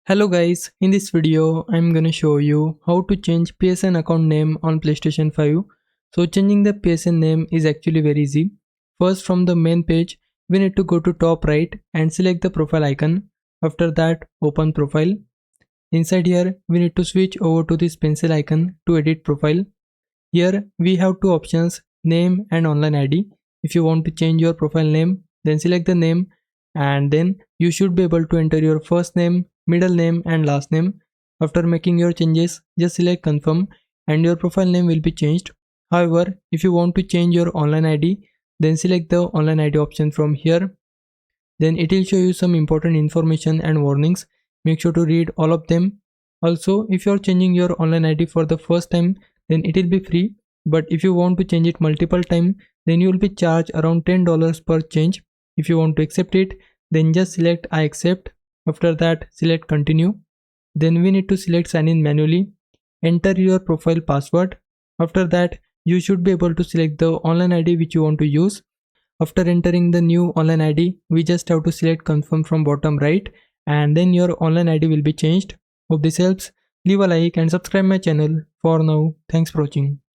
Hello guys, in this video I'm gonna show you how to change PSN account name on PlayStation 5. So changing the PSN name is actually very easy. First, from the main page we need to go to top right and select the profile icon. After that, open profile. Inside here we need to switch over to this pencil icon to edit profile. Here we have two options, name and online ID. If you want to change your profile name, then select the name and then you should be able to enter your first name, middle name and last name. After making your changes, just select confirm and your profile name will be changed. However, if you want to change your online ID, then select the online ID option from here. Then it will show you some important information and warnings. Make sure to read all of them. Also, if you are changing your online ID for the first time, then it will be free. But if you want to change it multiple times, then you will be charged around $10 per change. If you want to accept it, then just select I accept. After that, select continue. Then we need to select sign in manually. Enter your profile password. After that, you should be able to select the online ID which you want to use. After entering the new online ID, we just have to select confirm from bottom right and then your online ID will be changed. Hope this helps. Leave a like and subscribe my channel. For now, thanks for watching.